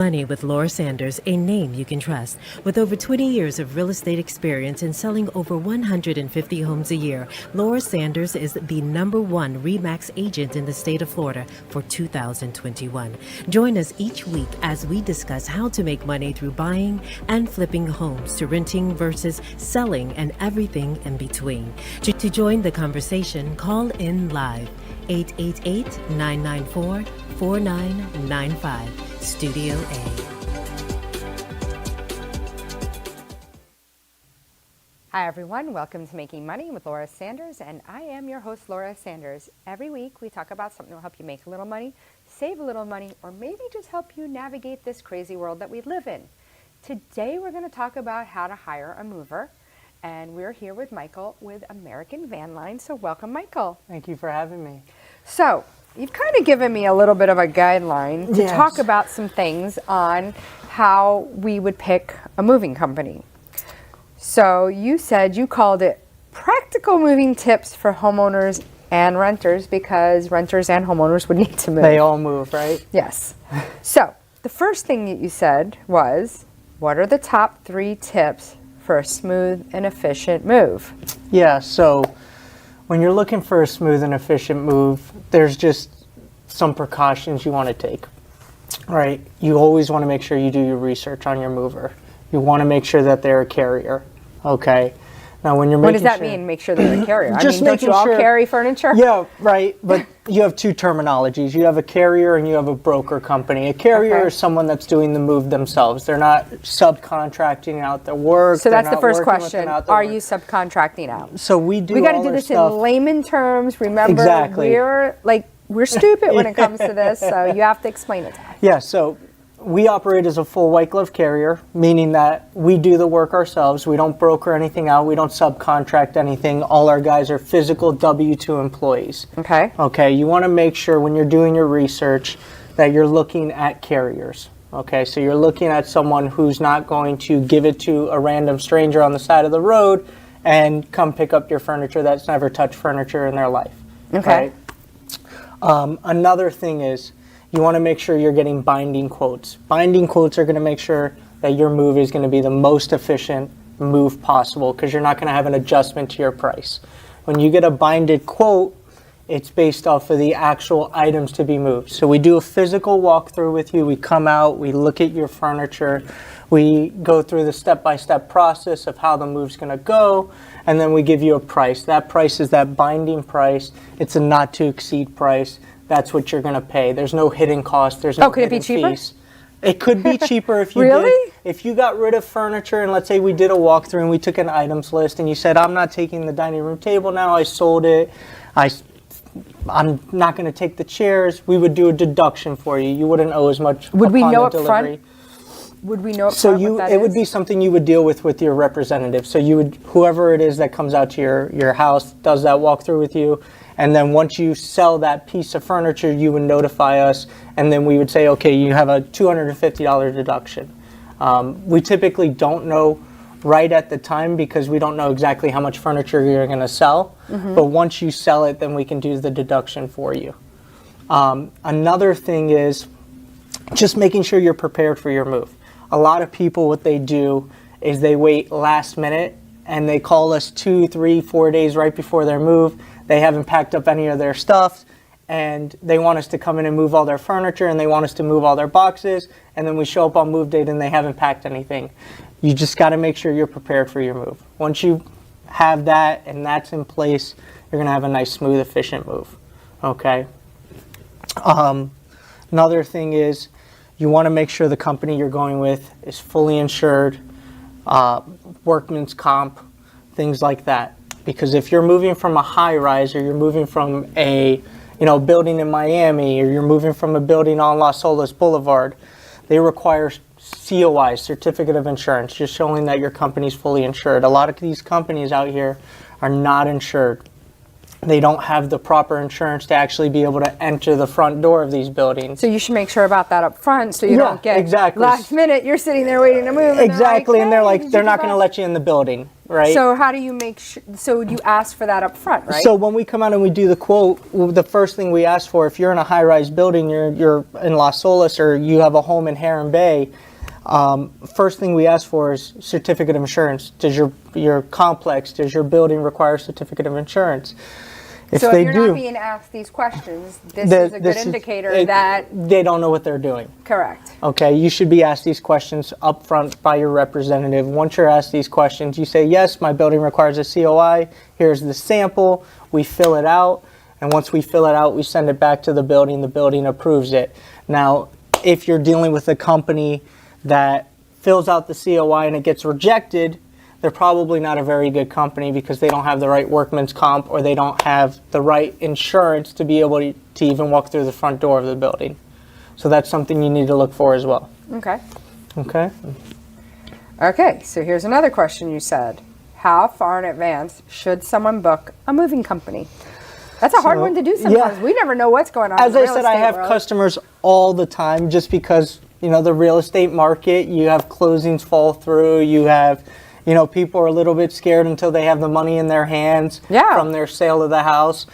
Money with Laura Sanders, a name you can trust. With over 20 years of real estate experience and selling over 150 homes a year, Laura Sanders is the #1 RE/MAX agent in the state of Florida for 2021. Join us each week as we discuss how to make money through buying and flipping homes to renting versus selling and everything in between. To join the conversation, call in live 888-994-4995. Studio A. Hi everyone, welcome to Making Money with Laura Sanders, and I am your host, Laura Sanders. Every week we talk about something that will help you make a little money, save a little money, or maybe just help you navigate this crazy world that we live in. Today we're going to talk about how to hire a mover, and we're here with Michael with American Van Line. So welcome, Michael. Thank you for having me. So you've kind of given me a little bit of a guideline to talk about some things on how we would pick a moving company. So you said you called it practical moving tips for homeowners and renters, because renters and homeowners would need to move. They all move, right? Yes. So the first thing that you said was, what are the top 3 tips for a smooth and efficient move? Yeah, so when you're looking for a smooth and efficient move, there's just some precautions you want to take, right? You always want to make sure you do your research on your mover. You want to make sure that they're a carrier, okay? Now, when you're making What does that mean, make sure they're a carrier? Just don't you all carry furniture? Yeah, right, but you have 2 terminologies. You have a carrier and you have a broker company. A carrier is someone that's doing the move themselves. They're not subcontracting out their work. So that's the first question. Are you subcontracting out? So we do. We got to do this in layman terms. Remember, exactly. We're stupid when it comes to this, so you have to explain it to us. Yeah, so we operate as a full white glove carrier, meaning that we do the work ourselves. We don't broker anything out. We don't subcontract anything. All our guys are physical W-2 employees. Okay. Okay, you want to make sure when you're doing your research that you're looking at carriers. Okay, so you're looking at someone who's not going to give it to a random stranger on the side of the road and come pick up your furniture that's never touched furniture in their life. Okay. Right? Another thing is, you want to make sure you're getting binding quotes. Binding quotes are going to make sure that your move is going to be the most efficient move possible, because you're not going to have an adjustment to your price. When you get a binded quote, it's based off of the actual items to be moved. So we do a physical walkthrough with you. We come out, we look at your furniture, we go through the step-by-step process of how the move's going to go, and then we give you a price. That price is that binding price. It's a not-to-exceed price. That's what you're going to pay. There's no hidden cost. There's no hidden fees. It could be cheaper if you really? did. If you got rid of furniture, and let's say we did a walkthrough and we took an items list and you said, I'm not taking the dining room table now, I sold it, I'm not going to take the chairs, we would do a deduction for you. You wouldn't owe as much. Would we know up delivery. Front? Would we know up front what that it would be something you would deal with your representative. So you would, whoever it is that comes out to your house, does that walkthrough with you. And then once you sell that piece of furniture, you would notify us, and then we would say, okay, you have a $250 deduction. We typically don't know right at the time, because we don't know exactly how much furniture you're going to sell. But once you sell it, then we can do the deduction for you. Another thing is just making sure you're prepared for your move. A lot of people, what they do is they wait last minute and they call us 2, 3, 4 days right before their move. They haven't packed up any of their stuff, and they want us to come in and move all their furniture, and they want us to move all their boxes, and then we show up on move date and they haven't packed anything. You just got to make sure you're prepared for your move. Once you have that and that's in place, you're going to have a nice, smooth, efficient move. Okay? Another thing is, you want to make sure the company you're going with is fully insured, workman's comp, things like that. Because if you're moving from a high-rise, or you're moving from a building in Miami, or you're moving from a building on Las Olas Boulevard, they require COI, Certificate of Insurance, just showing that your company's fully insured. A lot of these companies out here are not insured. They don't have the proper insurance to actually be able to enter the front door of these buildings. So you should make sure about that up front, so you don't get last minute, you're sitting there waiting to move. Exactly, and they're like, they're not going to let you in the building. right? So how do you make sure? So you ask for that up front, right? So when we come out and we do the quote, the first thing we ask for, if you're in a high-rise building, you're in Las Olas, or you have a home in Heron Bay, first thing we ask for is certificate of insurance. Does your complex, does your building require a certificate of insurance? If so they if you're do, not being asked these questions, this is a good indicator that they don't know what they're doing. correct. Okay, you should be asked these questions up front by your representative. Once you're asked these questions, you say, yes, my building requires a COI. Here's the sample. We fill it out. And once we fill it out, we send it back to the building. The building approves it. Now, if you're dealing with a company that fills out the COI and it gets rejected, they're probably not a very good company because they don't have the right workman's comp, or they don't have the right insurance to be able to even walk through the front door of the building. So that's something you need to look for as well. Okay. Okay? Okay, so here's another question you said. How far in advance should someone book a moving company? That's a hard one to do sometimes. yeah. We never know what's going on As in I the real said, I estate have world. customers all the time just because, the real estate market, you have closings fall through, you have, people are a little bit scared until they have the money in their hands from their sale of the house.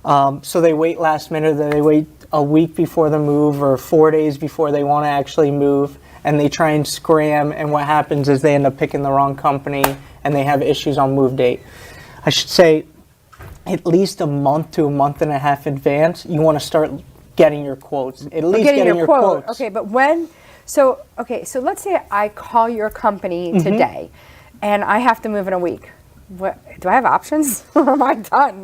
So they wait last minute, then they wait a week before the move or 4 days before they want to actually move, and they try and scram, and what happens is they end up picking the wrong company and they have issues on move date. I should say at least a month to a month and a half advance, you want to start getting your quotes. At least getting your quote. quotes. Okay, but when, so let's say I call your company today and I have to move in a week. What, do I have options? Or am I done?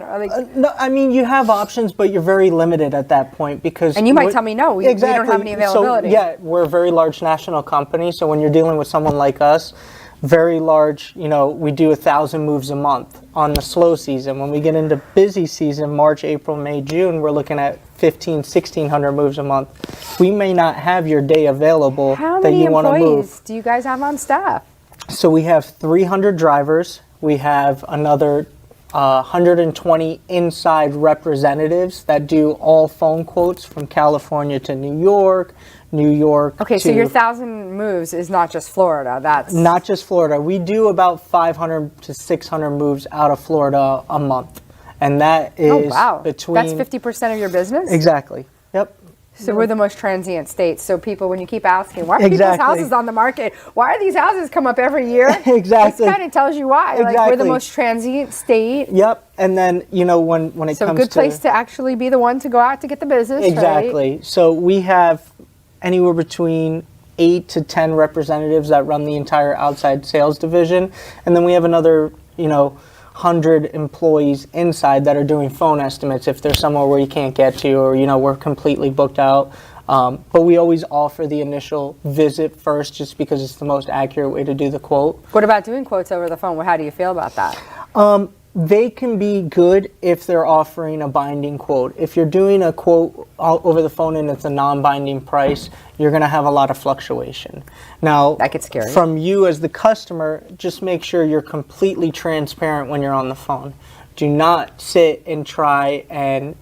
No, I mean, you have options, but you're very limited at that point because... And you might tell me, no, we don't have any availability. So, yeah, we're a very large national company, so when you're dealing with someone like us, very large, we do 1,000 moves a month on the slow season. When we get into busy season, March, April, May, June, we're looking at 1,600 moves a month. We may not have your day available that you want to move. How many employees do you guys have on staff? So we have 300 drivers. We have another 120 inside representatives that do all phone quotes from California to New York. Okay, so your 1,000 moves is not just Florida. That's not just Florida. We do about 500 to 600 moves out of Florida a month, and that is between. That's 50% of your business. Exactly. Yep. So we're the most transient state. So people, when you keep asking, why are people's houses on the market? Why are these houses come up every year? Exactly. This kind of tells you why. Exactly. Like we're the most transient state. Yep. And then when it comes to a good place to actually be the one to go out to get the business. Exactly. Right? So we have anywhere between 8 to 10 representatives that run the entire outside sales division, and then we have another 100 employees inside that are doing phone estimates if there's somewhere where you can't get to, or we're completely booked out. But we always offer the initial visit first, just because it's the most accurate way to do the quote. What about doing quotes over the phone? How do you feel about that? They can be good if they're offering a binding quote. If you're doing a quote over the phone and it's a non-binding price, you're going to have a lot of fluctuation. Now, that gets scary. From you as the customer, just make sure you're completely transparent when you're on the phone. Do not sit and try and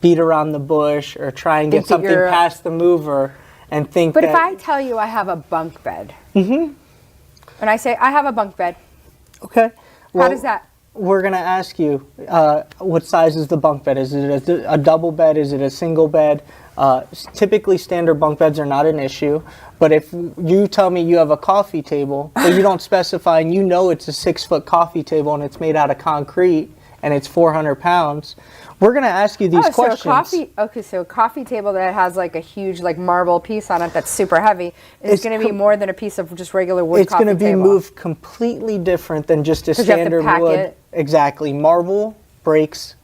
beat around the bush or try and get something past the mover and think But if I tell you I have a bunk bed, and I say I have a bunk bed, okay. How does that? We're going to ask you, what size is the bunk bed? Is it a double bed? Is it a single bed? Typically, standard bunk beds are not an issue. But if you tell me you have a coffee table, but you don't specify, and it's a 6-foot coffee table and it's made out of concrete and it's 400 pounds, we're going to ask you these questions. So a coffee table that has like a huge marble piece on it that's super heavy is going to be more than a piece of just regular wood coffee table. It's going to be moved completely different than just a standard you have to pack wood. it. Exactly. Marble breaks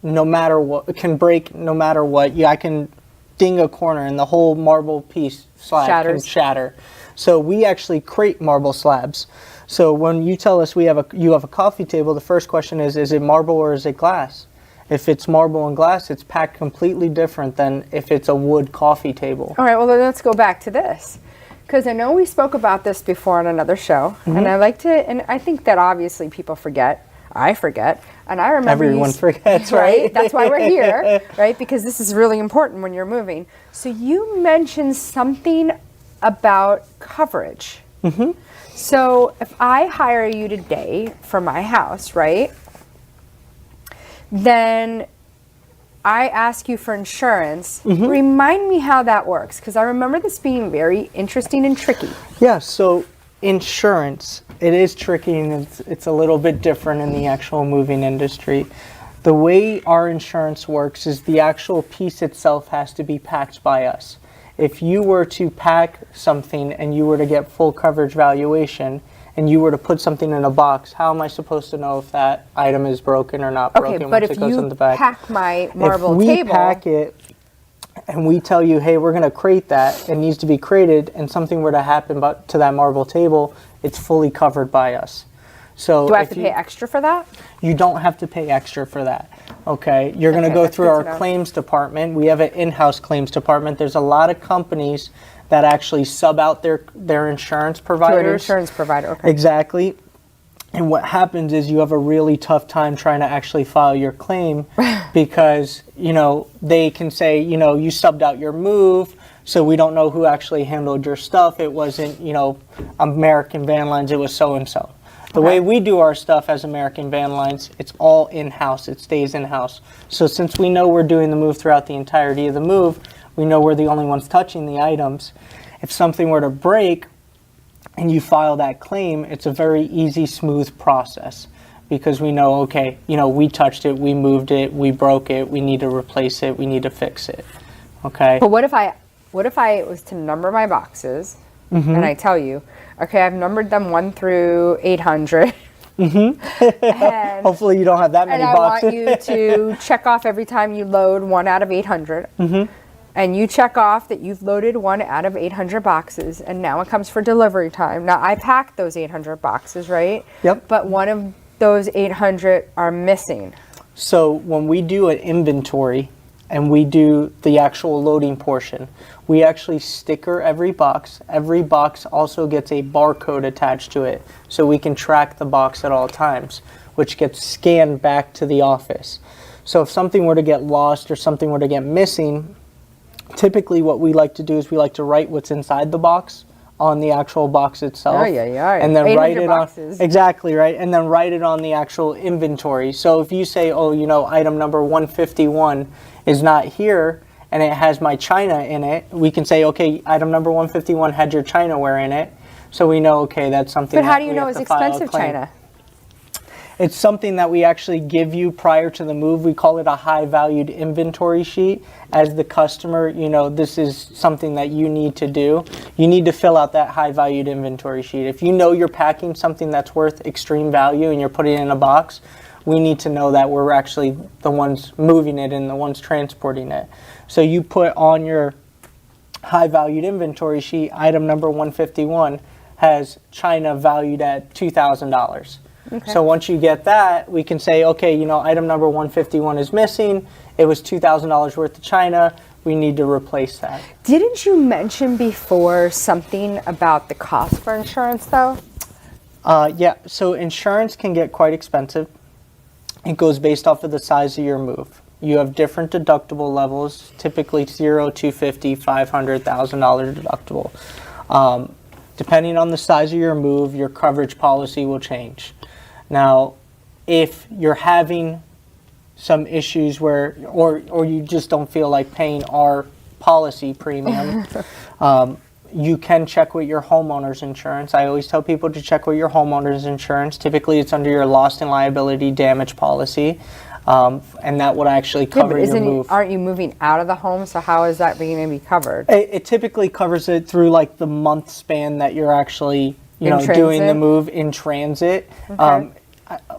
no matter what. It can break no matter what. Yeah, I can ding a corner and the whole marble piece slab can shatter. So we actually crate marble slabs. So when you tell us you have a coffee table, the first question is it marble or is it glass? If it's marble and glass, it's packed completely different than if it's a wood coffee table. All right, well, then let's go back to this. Because I know we spoke about this before on another show, and I think that obviously people forget. I forget. And I remember everyone forgets, right? That's why we're here, right? Because this is really important when you're moving. So you mentioned something about coverage. So if I hire you today for my house, right, then I ask you for insurance. Remind me how that works, because I remember this being very interesting and tricky. Yeah, so insurance, it is tricky, and it's a little bit different in the actual moving industry. The way our insurance works is the actual piece itself has to be packed by us. If you were to pack something and you were to get full coverage valuation and you were to put something in a box, how am I supposed to know if that item is broken or not broken? Okay, but once if it goes in you the back? pack my marble if we table, pack it and we tell you, hey, we're going to crate that, it needs to be crated, and something were to happen to that marble table, it's fully covered by us. So do I have to pay extra for that? You don't have to pay extra for that. Okay, you're going to go through our claims department. We have an in-house claims department. There's a lot of companies that actually sub out their insurance providers. To an insurance provider, okay. Exactly. And what happens is you have a really tough time trying to actually file your claim because, they can say, you subbed out your move, so we don't know who actually handled your stuff. It wasn't, American Van Lines, it was so-and-so. The way we do our stuff as American Van Lines, it's all in-house. It stays in-house. So since we know we're doing the move throughout the entirety of the move, we know we're the only ones touching the items. If something were to break and you file that claim, it's a very easy, smooth process because we know, okay, we touched it, we moved it, we broke it, we need to replace it, we need to fix it. Okay? But what if I was to number my boxes and I tell you, okay, I've numbered them 1 through 800. And hopefully you don't have that many boxes. And I want you to check off every time you load 1 out of 800. And you check off that you've loaded 1 out of 800 boxes, and now it comes for delivery time. Now, I packed those 800 boxes, right? Yep. But one of those 800 are missing. So when we do an inventory and we do the actual loading portion, we actually sticker every box. Every box also gets a barcode attached to it, so we can track the box at all times, which gets scanned back to the office. So if something were to get lost or something were to get missing, typically what we like to do is we like to write what's inside the box on the actual box itself. And then write it boxes. on exactly right, and then write it on the actual inventory. So if you say, item number 151 is not here and it has my china in it, we can say, okay, item number 151 had your chinaware in it, so we know, okay, that's something. But how do you know it's expensive china? It's something that we actually give you prior to the move. We call it a high valued inventory sheet. As the customer, this is something that you need to do. You need to fill out that high valued inventory sheet. If you know you're packing something that's worth extreme value and you're putting it in a box, we need to know that we're actually the ones moving it and the ones transporting it. So you put on your high valued inventory sheet, item number 151 has china valued at $2,000. Okay. So once you get that, we can say, okay, item number 151 is missing. It was $2,000 worth of china. We need to replace that. Didn't you mention before something about the cost for insurance, though? Yeah, so insurance can get quite expensive. It goes based off of the size of your move. You have different deductible levels, typically $0, $250, $500, $1,000 deductible. Depending on the size of your move, your coverage policy will change. Now, if you're having some issues where, or you just don't feel like paying our policy premium, you can check with your homeowner's insurance. I always tell people to check with your homeowner's insurance. Typically, it's under your loss and liability damage policy, and that would actually cover your move. Aren't you moving out of the home? So how is that going to be covered? It typically covers it through like the month span that you're actually doing the move in transit. Okay.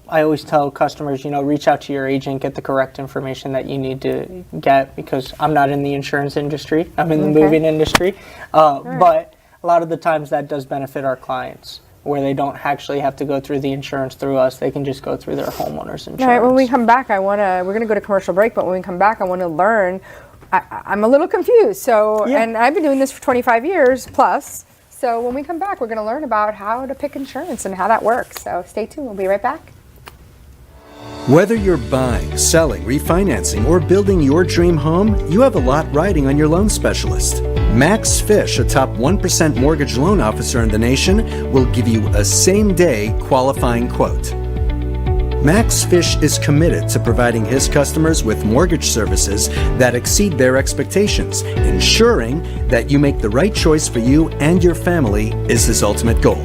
I always tell customers, reach out to your agent, get the correct information that you need to get, because I'm not in the insurance industry. I'm in the moving industry. But a lot of the times that does benefit our clients, where they don't actually have to go through the insurance through us. They can just go through their homeowner's insurance. All right, when we come back, we're going to go to commercial break, but when we come back, I want to learn. I'm a little confused. And I've been doing this for 25 years plus. So when we come back, we're going to learn about how to pick insurance and how that works. So stay tuned. We'll be right back. Whether you're buying, selling, refinancing, or building your dream home, you have a lot riding on your loan specialist. Max Fish, a top 1% mortgage loan officer in the nation, will give you a same-day qualifying quote. Max Fish is committed to providing his customers with mortgage services that exceed their expectations. Ensuring that you make the right choice for you and your family is his ultimate goal.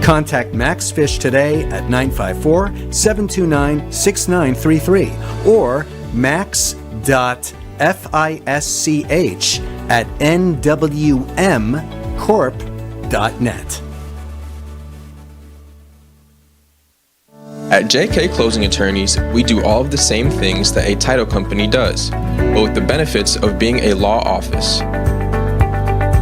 Contact Max Fish today at 954-729-6933 or max.fisch@nwmcorp.net. At JK Closing Attorneys, we do all of the same things that a title company does, but with the benefits of being a law office.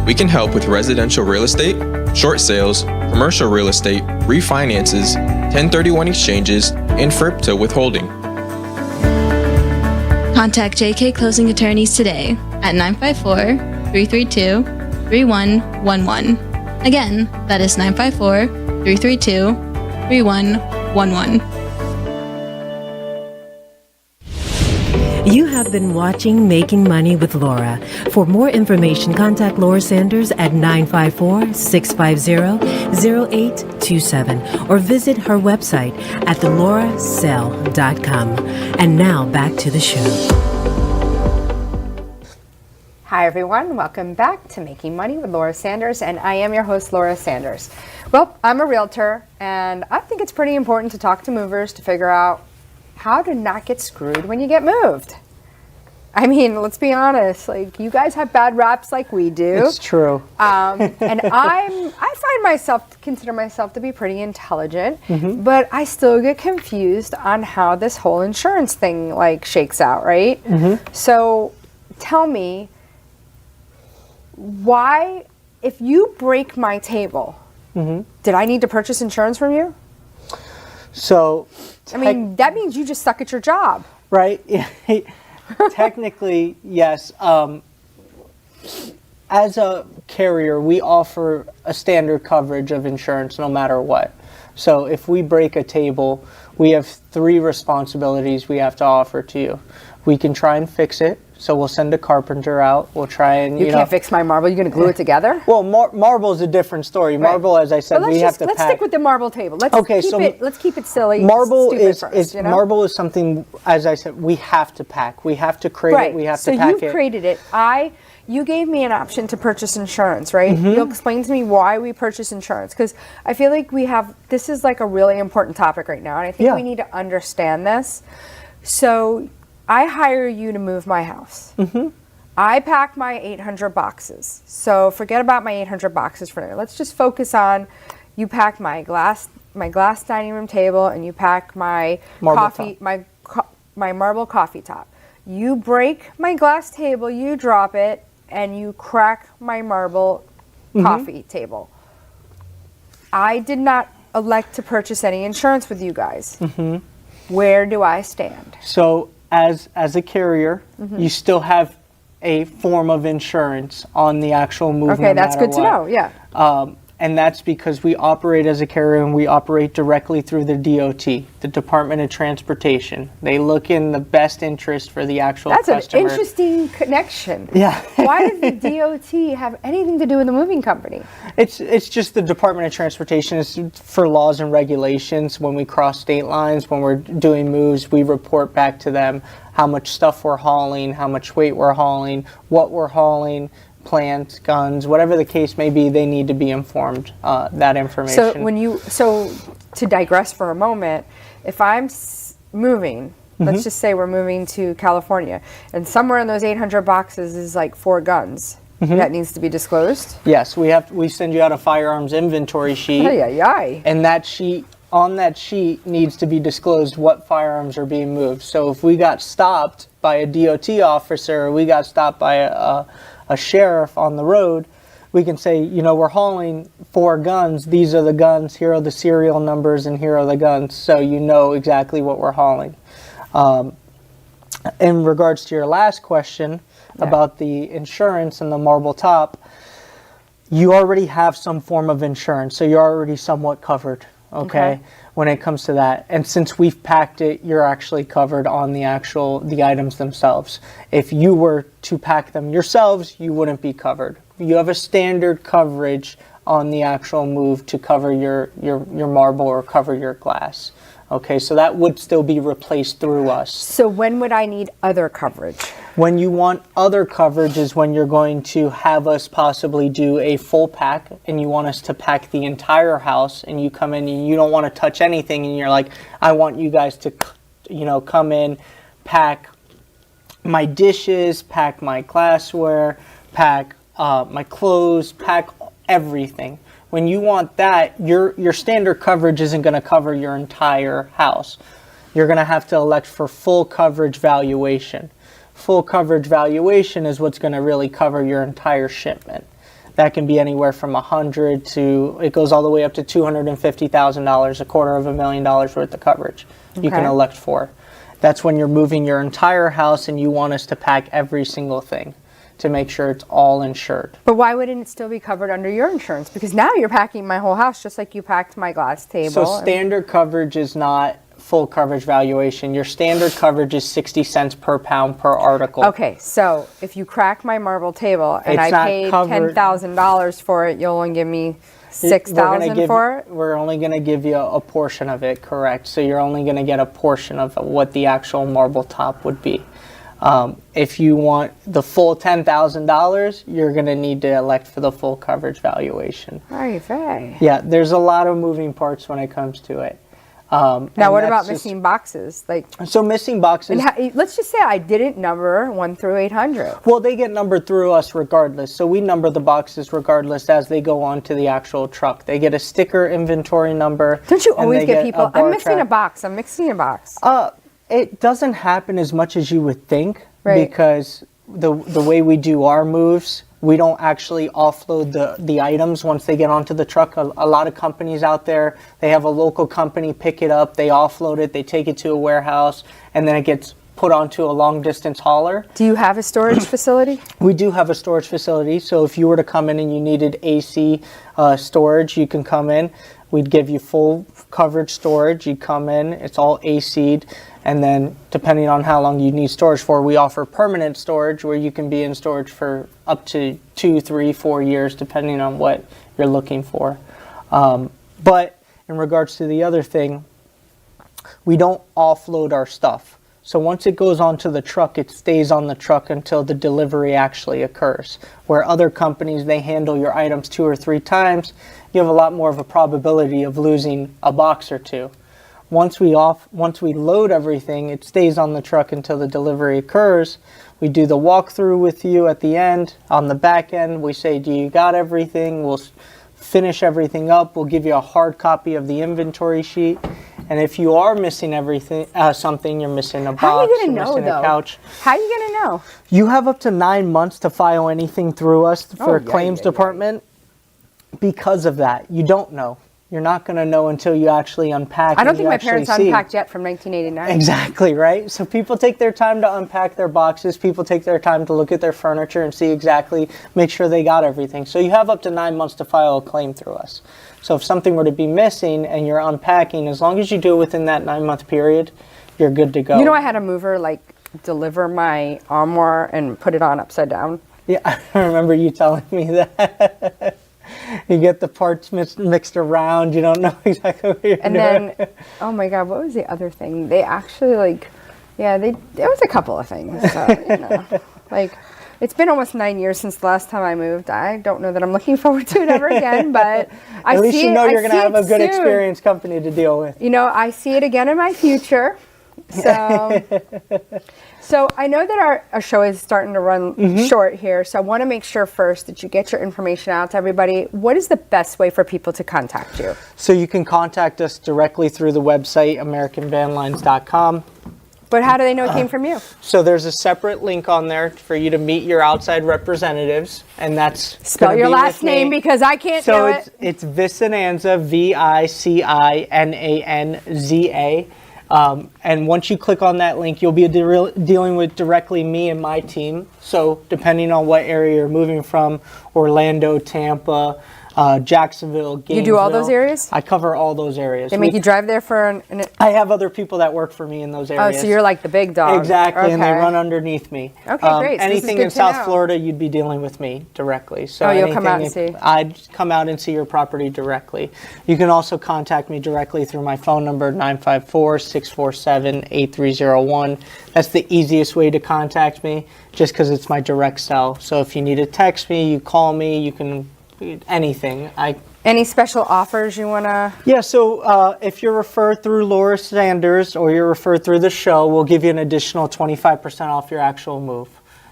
We can help with residential real estate, short sales, commercial real estate, refinances, 1031 exchanges, and FRIPTA withholding. Contact JK Closing Attorneys today at 954-332-3111. Again, that is 954-332-3111. You have been watching Making Money with Laura. For more information, contact Laura Sanders at 954-650-0827 or visit her website at theloracell.com. And now back to the show. Hi everyone, welcome back to Making Money with Laura Sanders, and I am your host, Laura Sanders. Well, I'm a realtor, and I think it's pretty important to talk to movers to figure out how to not get screwed when you get moved. I mean, let's be honest, like, you guys have bad raps like we do. It's true. And consider myself to be pretty intelligent, but I still get confused on how this whole insurance thing like shakes out, right? So tell me, why, if you break my table, did I need to purchase insurance from you? So, I mean, that means you just suck at your job. right? Technically, yes. As a carrier, we offer a standard coverage of insurance no matter what. So if we break a table, we have 3 responsibilities we have to offer to you. We can try and fix it. So we'll send a carpenter out. We'll try and, you can't fix my marble. You're going to glue it together? Well, marble is a different story. Right. Marble, as I said, we have to pack. Let's stick with the marble table. Let's keep it silly. Marble is marble is something, as I said, we have to pack. We have to create it. We have to pack it. So you created it. You gave me an option to purchase insurance, right? You'll explain to me why we purchase insurance, because I feel like this is like a really important topic right now, and I think we need to understand this. So I hire you to move my house. I pack my 800 boxes. So forget about my 800 boxes for now. Let's just focus on, you pack my glass dining room table, and you pack my my marble coffee top. You break my glass table, you drop it, and you crack my marble coffee table. I did not elect to purchase any insurance with you guys. Where do I stand? So as a carrier, you still have a form of insurance on the actual move. Okay, that's good to know. Yeah. And that's because we operate as a carrier, and we operate directly through the DOT, the Department of Transportation. They look in the best interest for the actual customer. That's an interesting connection. Yeah. Why does the DOT have anything to do with the moving company? It's just the Department of Transportation. It's for laws and regulations. When we cross state lines, when we're doing moves, we report back to them how much stuff we're hauling, how much weight we're hauling, what we're hauling, plants, guns, whatever the case may be. They need to be informed that information. So to digress for a moment, if I'm moving, let's just say we're moving to California, and somewhere in those 800 boxes is like 4 guns. That needs to be disclosed? Yes, we send you out a firearms inventory sheet. And on that sheet needs to be disclosed what firearms are being moved. So if we got stopped by a DOT officer, or we got stopped by a sheriff on the road, we can say, we're hauling 4 guns. These are the guns. Here are the serial numbers, and here are the guns. So you know exactly what we're hauling. In regards to your last question about the insurance and the marble top, you already have some form of insurance, so you're already somewhat covered. okay, when it comes to that. And since we've packed it, you're actually covered on the items themselves. If you were to pack them yourselves, you wouldn't be covered. You have a standard coverage on the actual move to cover your marble or cover your glass. Okay, so that would still be replaced through us. So when would I need other coverage? When you want other coverage is when you're going to have us possibly do a full pack, and you want us to pack the entire house, and you come in and you don't want to touch anything, and you're like, I want you guys to, come in, pack my dishes, pack my glassware, pack my clothes, pack everything. When you want that, your standard coverage isn't going to cover your entire house. You're going to have to elect for full coverage valuation. Full coverage valuation is what's going to really cover your entire shipment. That can be anywhere from $100,000 to, it goes all the way up to $250,000, $250,000 worth of coverage you can elect for. That's when you're moving your entire house and you want us to pack every single thing to make sure it's all insured. But why wouldn't it still be covered under your insurance? Because now you're packing my whole house just like you packed my glass table. So standard coverage is not full coverage valuation. Your standard coverage is 60 cents per pound per article. Okay, so if you crack my marble table and I paid $10,000 for it, you'll only give me $6,000 for it? We're only going to give you a portion of it, correct. So you're only going to get a portion of what the actual marble top would be. If you want the full $10,000, you're going to need to elect for the full coverage valuation. Very. Yeah, there's a lot of moving parts when it comes to it. Now, what about missing boxes? So missing boxes. And let's just say I didn't number 1 through 800. Well, they get numbered through us regardless. So we number the boxes regardless as they go on to the actual truck. They get a sticker inventory number. Don't you always get people? I'm missing a box. I'm missing a box. It doesn't happen as much as you would think, right? Because the way we do our moves, we don't actually offload the items once they get onto the truck. A lot of companies out there, they have a local company pick it up, they offload it, they take it to a warehouse, and then it gets put onto a long distance hauler. Do you have a storage facility? We do have a storage facility, so if you were to come in and you needed AC storage, you can come in. We'd give you full coverage storage. You'd come in, it's all AC'd, and then depending on how long you need storage for, we offer permanent storage where you can be in storage for up to 2, 3, 4 years, depending on what you're looking for. But in regards to the other thing, we don't offload our stuff. So once it goes onto the truck, it stays on the truck until the delivery actually occurs. Where other companies, they handle your items 2 or 3 times, you have a lot more of a probability of losing a box or two. Once we load everything, it stays on the truck until the delivery occurs. We do the walkthrough with you at the end. On the back end, we say, do you got everything? We'll finish everything up. We'll give you a hard copy of the inventory sheet. And if you are missing everything, something, you're missing a box, you're missing a couch. How are you going to know? You have up to 9 months to file anything through us for a claims department. Because of that, you don't know. You're not going to know until you actually unpack. I don't think my parents unpacked yet from 1989. Exactly, right? So people take their time to unpack their boxes. People take their time to look at their furniture and see exactly, make sure they got everything. So you have up to 9 months to file a claim through us. So if something were to be missing and you're unpacking, as long as you do it within that 9-month period, you're good to go. You know, I had a mover deliver my armoire and put it on upside down. Yeah, I remember you telling me that. You get the parts mixed around. You don't know exactly what you're doing. And then, oh my God, what was the other thing? They actually there was a couple of things. So, it's been almost 9 years since the last time I moved. I don't know that I'm looking forward to it ever again, but at least you know you're going to have a good experienced company to deal with. You know, I see it again in my future. So I know that our show is starting to run short here, so I want to make sure first that you get your information out to everybody. What is the best way for people to contact you? So you can contact us directly through the website, AmericanVanLines.com. But how do they know it came from you? So there's a separate link on there for you to meet your outside representatives, and that's spell your last name because I can't do it. So it's Vicinanza, Vicinanza. And once you click on that link, you'll be dealing with directly me and my team. So depending on what area you're moving from Orlando, Tampa, Jacksonville, Gainesville. You do all those areas? I cover all those areas. They make you drive there for I have other people that work for me in those areas. Oh, so you're like the big dog. Exactly, and they Okay. run underneath me. Okay, great. So this is anything good in to South know. Florida, you'd be dealing with me directly. So Oh, you'll come out and anything- see. I'd come out and see your property directly. You can also contact me directly through my phone number, 954-647-8301. That's the easiest way to contact me, just because it's my direct cell. So if you need to text me, you call me, you can, anything. Any special offers you want to? Yeah, so if you're referred through Laura Sanders or you're referred through the show, we'll give you an additional 25% off your actual move.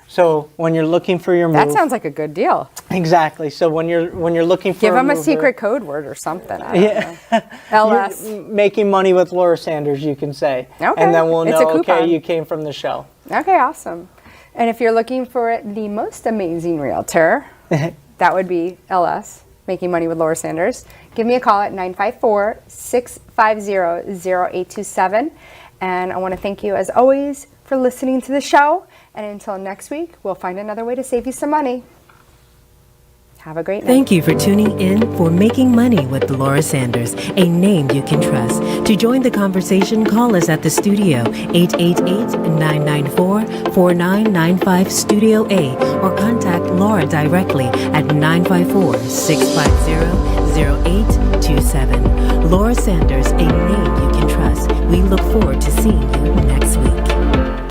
So when you're looking for your move, That sounds like a good deal. exactly. So when you're looking for Give them a mover, secret code word or something. I don't know. LS. you're making money with Laura Sanders, you can say, Okay, and then we'll it's a know. Okay, coupon. you came from the show. Okay, awesome. And if you're looking for the most amazing realtor, that would be LS, Making Money with Laura Sanders. Give me a call at 954-650-0827. And I want to thank you, as always, for listening to the show. And until next week, we'll find another way to save you some money. Have a great night. Thank you for tuning in for Making Money with Laura Sanders, a name you can trust. To join the conversation, call us at the studio, 888-994-4995 Studio A, or contact Laura directly at 954-650-0827. Laura Sanders, a name you can trust. We look forward to seeing you next week.